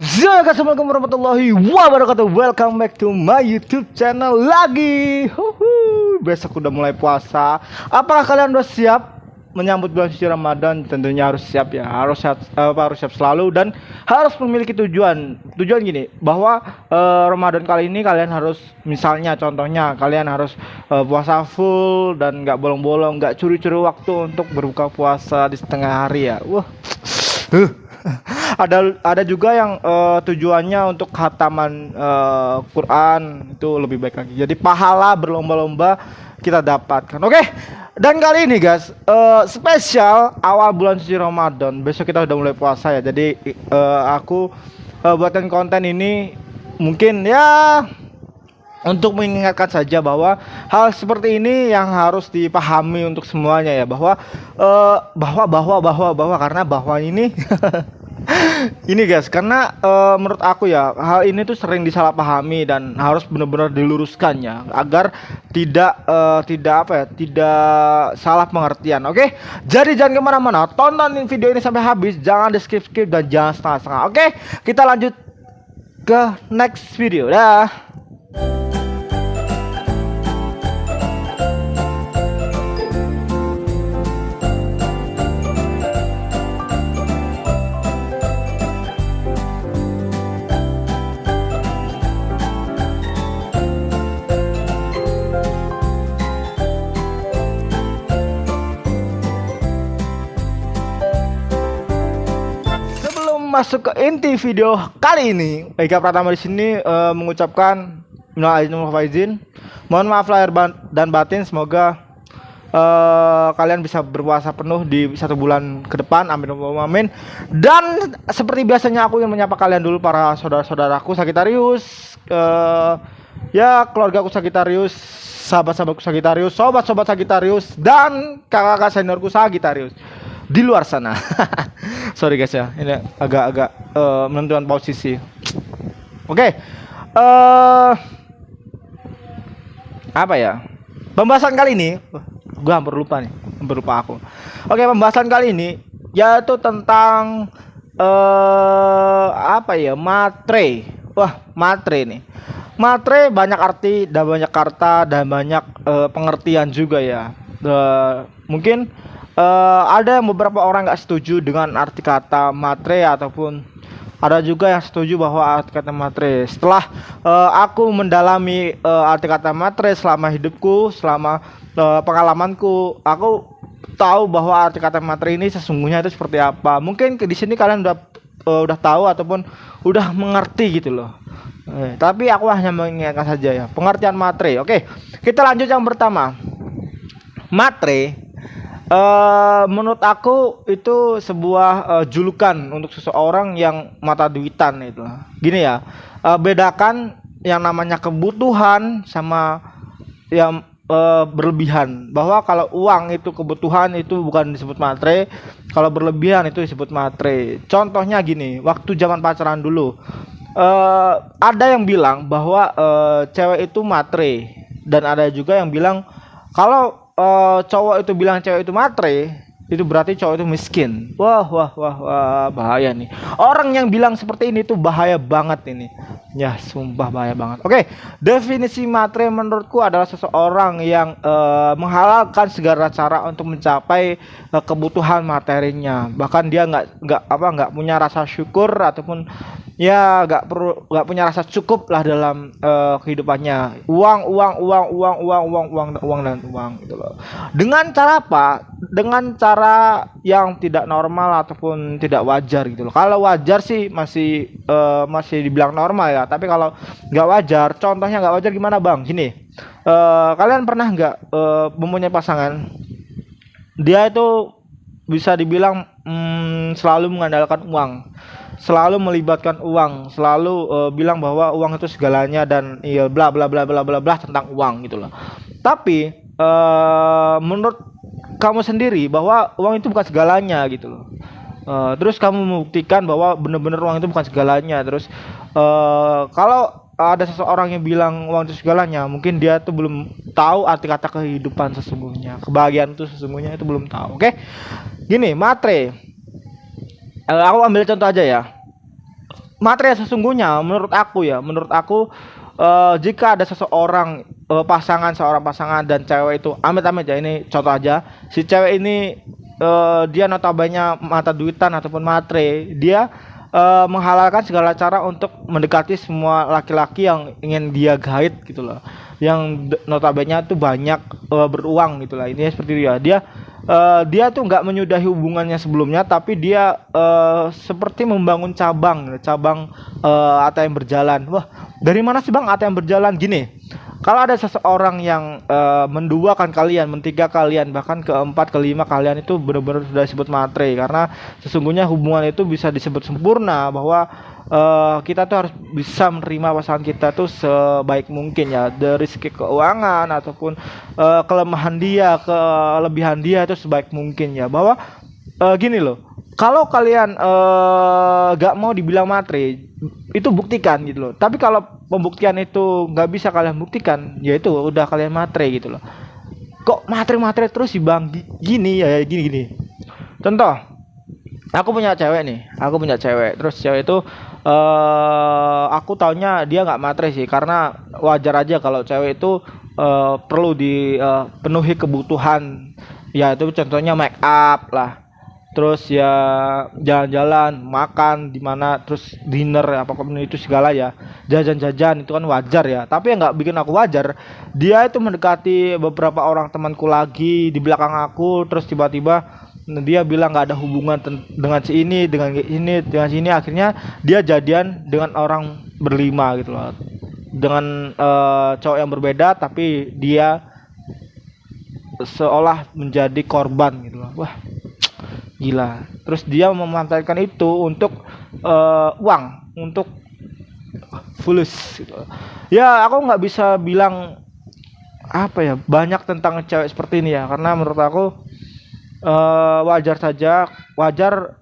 Assalamualaikum warahmatullahi wabarakatuh. Welcome back to my YouTube channel lagi. Besok udah mulai puasa. Apakah kalian udah siap menyambut bulan suci Ramadan? Tentunya harus siap ya. Harus siap selalu dan harus memiliki tujuan. Tujuan gini, bahwa Ramadan kali ini kalian harus, misalnya contohnya kalian harus puasa full dan nggak bolong-bolong, nggak curi-curi waktu untuk berbuka puasa di setengah hari ya. Wah. Ada juga yang tujuannya untuk khataman Quran, itu lebih baik lagi. Jadi pahala berlomba-lomba kita dapatkan. Oke. Dan kali ini guys, spesial awal bulan suci Ramadan. Besok kita udah mulai puasa ya. Jadi aku buatkan konten ini mungkin ya untuk mengingatkan saja bahwa hal seperti ini yang harus dipahami untuk semuanya ya, bahwa karena bahwa ini ini guys, karena menurut aku ya, hal ini tuh sering disalahpahami dan harus benar-benar diluruskan ya, agar tidak salah pengertian. Oke, jadi jangan kemana-mana, tonton video ini sampai habis, jangan di skip dan jangan setengah-setengah. Oke, kita lanjut ke next video dah. Masuk ke inti video kali ini, Ega Pratama di sini mengucapkan minal aidin wal faizin, mohon maaf lahir dan batin. Semoga kalian bisa berpuasa penuh di 1 bulan ke depan, amin Allahumma amin. Dan seperti biasanya aku ingin menyapa kalian dulu, para saudara-saudaraku Sagitarius, ya keluargaku Sagitarius, sahabat-sahabatku Sagitarius, sobat-sobat Sagitarius, dan kakak-kakak seniorku Sagitarius di luar sana. Sorry guys ya, ini agak menentukan posisi. Oke, apa ya pembahasan kali ini? Gua hampir lupa aku. Oke, pembahasan kali ini yaitu tentang apa ya, matre. Wah, matre nih. Matre banyak arti dan banyak kata dan banyak pengertian juga ya. Mungkin ada yang beberapa orang nggak setuju dengan arti kata matre, ataupun ada juga yang setuju bahwa arti kata matre. Setelah aku mendalami arti kata matre selama hidupku, selama pengalamanku, aku tahu bahwa arti kata matre ini sesungguhnya itu seperti apa. Mungkin di sini kalian udah tahu ataupun udah mengerti gitu loh. Tapi aku hanya mengingatkan saja ya pengertian matre. Oke, kita lanjut yang pertama. Matre, menurut aku itu sebuah julukan untuk seseorang yang mata duitan itu. Gini ya, bedakan yang namanya kebutuhan sama yang berlebihan. Bahwa kalau uang itu kebutuhan, itu bukan disebut matre. Kalau berlebihan itu disebut matre. Contohnya gini, waktu zaman pacaran dulu, ada yang bilang bahwa cewek itu matre, dan ada juga yang bilang kalau cowok itu bilang cewek itu matre, itu berarti cowok itu miskin. Wah, bahaya nih. Orang yang bilang seperti ini tuh bahaya banget ini. Ya, sumpah bahaya banget. Oke, definisi matre menurutku adalah seseorang yang menghalalkan segala cara untuk mencapai kebutuhan materinya. Bahkan dia nggak punya rasa syukur, ataupun ya nggak punya rasa cukup lah dalam kehidupannya. Uang dan uang gitu loh. Dengan cara apa? Dengan cara yang tidak normal ataupun tidak wajar gitu loh. Kalau wajar sih masih dibilang normal ya. Tapi kalau nggak wajar, contohnya nggak wajar gimana bang? Gini, kalian pernah nggak mempunyai pasangan, dia itu bisa dibilang selalu mengandalkan uang, selalu melibatkan uang, selalu bilang bahwa uang itu segalanya, dan iya bla bla bla bla bla bla tentang uang gitu loh. Tapi menurut kamu sendiri bahwa uang itu bukan segalanya gitu loh. Terus kamu membuktikan bahwa benar-benar uang itu bukan segalanya. Terus kalau ada seseorang yang bilang uang itu segalanya, mungkin dia tuh belum tahu arti kata kehidupan sesungguhnya, kebahagiaan itu sesungguhnya itu belum tahu. Oke, gini, matre. Aku ambil contoh aja ya. materi sesungguhnya menurut aku jika ada seseorang seorang pasangan dan cewek itu amit-amit ya, ini contoh aja, si cewek ini dia notabene mata duitan ataupun matre, dia menghalalkan segala cara untuk mendekati semua laki-laki yang ingin dia guide gitu loh, yang notabene tuh banyak beruang gitu lah, ini seperti itu ya. Dia tuh nggak menyudahi hubungannya sebelumnya, tapi dia seperti membangun cabang ATM berjalan. Wah, dari mana sih bang ATM berjalan? Gini, kalau ada seseorang yang menduakan kalian, mentiga kalian, bahkan keempat, kelima kalian, itu benar-benar sudah disebut matre, karena sesungguhnya hubungan itu bisa disebut sempurna, bahwa kita tuh harus bisa menerima pasangan kita tuh sebaik mungkin ya, dari segi keuangan ataupun kelemahan dia, kelebihan dia itu sebaik mungkin ya. Bahwa gini loh, kalau kalian gak mau dibilang matre, itu buktikan gitu loh. Tapi kalau pembuktian itu nggak bisa kalian buktikan, ya itu udah kalian matre gitu loh. Kok matre terus sih bang? Gini ya, gini. Contoh, aku punya cewek, terus cewek itu aku taunya dia nggak matre sih, karena wajar aja kalau cewek itu perlu dipenuhi kebutuhan, ya itu contohnya make up lah, terus ya jalan-jalan, makan di mana, terus dinner apapun itu segala ya, jajan-jajan itu kan wajar ya. Tapi yang nggak bikin aku wajar, dia itu mendekati beberapa orang temanku lagi di belakang aku, terus tiba-tiba dia bilang nggak ada hubungan dengan si ini, dengan si ini, akhirnya dia jadian dengan orang berlima gitu loh, dengan cowok yang berbeda, tapi dia seolah menjadi korban gitu loh. Wah, gila. Terus dia memanfaatkan itu untuk uang, untuk fulus gitu. Ya aku nggak bisa bilang apa ya banyak tentang cewek seperti ini ya, karena menurut aku wajar saja, wajar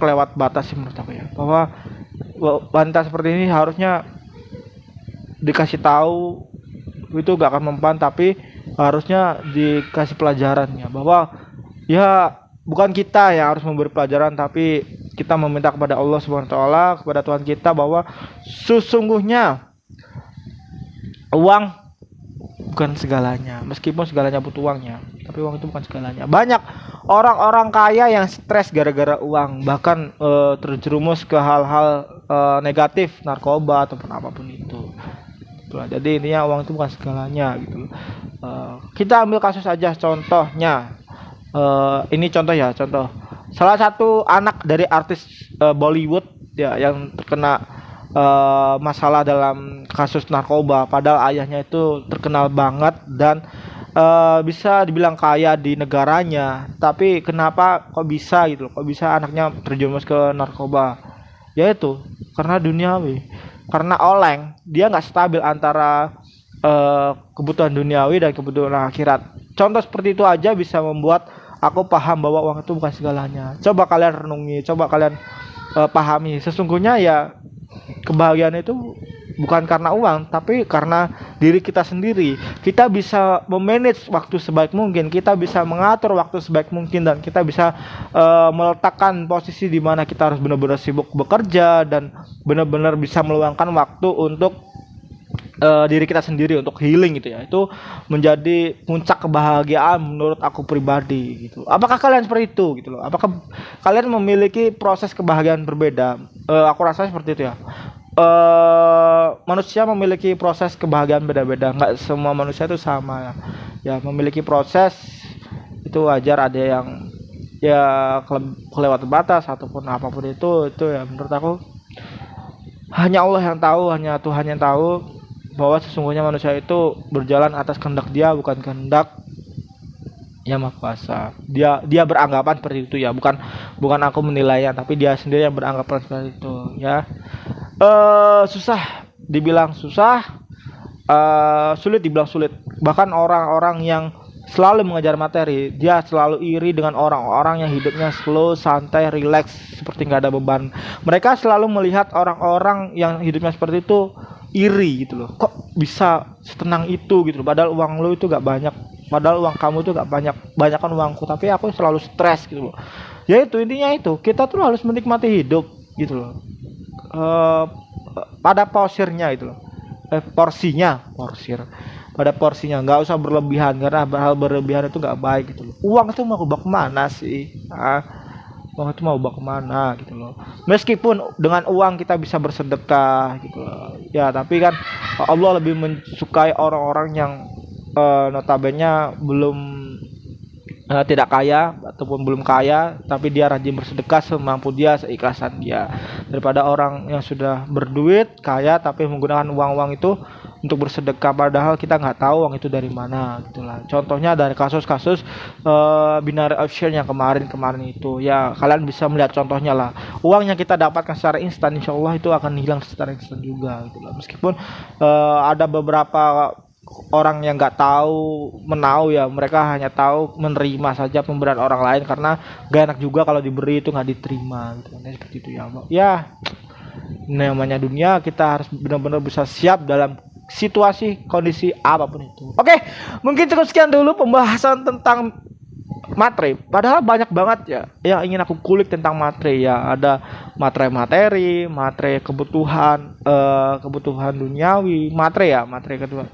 kelewat batas sih menurut aku ya, bahwa wanita seperti ini harusnya dikasih tahu itu gak akan mempan, tapi harusnya dikasih pelajaran ya, bahwa ya bukan kita yang harus memberi pelajaran, tapi kita meminta kepada Allah Subhanahu wa taala, kepada Tuhan kita, bahwa sesungguhnya uang bukan segalanya. Meskipun segalanya butuh uangnya, tapi uang itu bukan segalanya. Banyak orang-orang kaya yang stres gara-gara uang, bahkan terjerumus ke hal-hal negatif, narkoba ataupun apapun itu. Jadi intinya uang itu bukan segalanya gitu. Kita ambil kasus aja, contohnya ini contoh salah satu anak dari artis Bollywood ya, yang terkena masalah dalam kasus narkoba, padahal ayahnya itu terkenal banget dan bisa dibilang kaya di negaranya, tapi kenapa kok bisa gitu loh, kok bisa anaknya terjerumus ke narkoba? Ya itu karena duniawi, karena oleng, dia nggak stabil antara kebutuhan duniawi dan kebutuhan akhirat. Contoh seperti itu aja bisa membuat aku paham bahwa uang itu bukan segalanya. Coba kalian renungi, coba kalian pahami, sesungguhnya ya kebahagiaan itu bukan karena uang, tapi karena diri kita sendiri. Kita bisa memanage waktu sebaik mungkin, kita bisa mengatur waktu sebaik mungkin, dan kita bisa meletakkan posisi di mana kita harus benar-benar sibuk bekerja dan benar-benar bisa meluangkan waktu untuk diri kita sendiri, untuk healing gitu ya. Itu menjadi puncak kebahagiaan menurut aku pribadi gitu. Apakah kalian seperti itu gitu loh? Apakah kalian memiliki proses kebahagiaan berbeda? Aku rasa seperti itu ya. Manusia memiliki proses kebahagiaan beda-beda, nggak semua manusia itu sama ya, memiliki proses itu wajar. Ada yang ya kelewat batas ataupun apapun itu ya menurut aku hanya Allah yang tahu, hanya Tuhan yang tahu, bahwa sesungguhnya manusia itu berjalan atas kehendak Dia, bukan kehendak Yang Maha Kuasa. Dia beranggapan seperti itu ya, bukan aku menilainya, tapi dia sendiri yang beranggapan seperti itu ya. Susah dibilang susah, sulit dibilang sulit. Bahkan orang-orang yang selalu mengejar materi, dia selalu iri dengan orang-orang yang hidupnya slow, santai, relax, seperti nggak ada beban. Mereka selalu melihat orang-orang yang hidupnya seperti itu iri gitu loh. Kok bisa setenang itu gitu loh, padahal uang lo itu gak banyak, padahal uang kamu itu gak banyak, banyakan uangku, tapi aku selalu stres gitu loh. Ya itu intinya, itu kita tuh harus menikmati hidup gitu loh. eh, pada porsinya itu loh. Porsir. Pada porsinya, nggak usah berlebihan karena hal berlebihan itu nggak baik gitu loh. Uang itu mau bawa kemana sih? Uang itu mau bawa kemana gitu loh. Meskipun dengan uang kita bisa bersedekah gitu loh. Ya, tapi kan Allah lebih mensukai orang-orang yang notabene belum tidak kaya ataupun belum kaya tapi dia rajin bersedekah semampu dia, seikhlasan dia, daripada orang yang sudah berduit kaya tapi menggunakan uang-uang itu untuk bersedekah padahal kita nggak tahu uang itu dari mana gitulah. Contohnya dari kasus-kasus binary option yang kemarin itu ya, kalian bisa melihat contohnya lah. Uang yang kita dapatkan secara instan insya Allah itu akan hilang secara instan juga gitulah. Meskipun ada beberapa orang yang nggak tahu menau ya, mereka hanya tahu menerima saja pemberian orang lain karena gak enak juga kalau diberi itu nggak diterima gitu kan. Seperti itu ya ya, namanya dunia, kita harus benar-benar bisa siap dalam situasi kondisi apapun itu. Oke, mungkin cukup sekian dulu pembahasan tentang matre. Padahal banyak banget ya yang ingin aku kulik tentang matre ya. Ada materi, kebutuhan kebutuhan duniawi, matre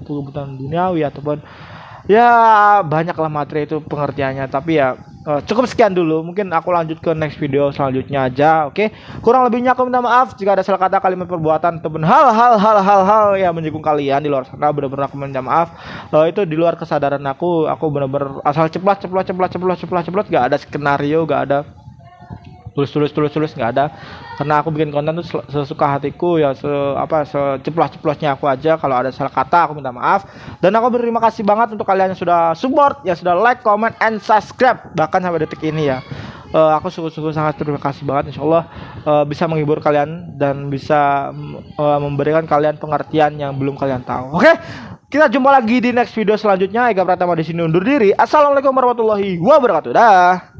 kebutuhan duniawi ataupun ya banyaklah materi itu pengertiannya. Tapi ya cukup sekian dulu. Mungkin aku lanjut ke next video selanjutnya aja. Oke. Kurang lebihnya aku minta maaf jika ada salah kata, kalimat, perbuatan ataupun hal yang menyinggung kalian di luar sana. Benar-benar aku minta maaf. Itu di luar kesadaran aku. Aku benar-benar asal ceplos gak ada skenario, gak ada tulis nggak ada, karena aku bikin konten tuh sesuka hatiku ya, seceplos-ceplosnya aku aja. Kalau ada salah kata aku minta maaf, dan aku berterima kasih banget untuk kalian yang sudah support, yang sudah like, comment, and subscribe bahkan sampai detik ini ya. Aku sungguh-sungguh sangat terima kasih banget. Insya Allah bisa menghibur kalian dan bisa memberikan kalian pengertian yang belum kalian tahu. Oke, kita jumpa lagi di next video selanjutnya. Ega Pratama di sini undur diri. Assalamualaikum warahmatullahi wabarakatuh. Dah.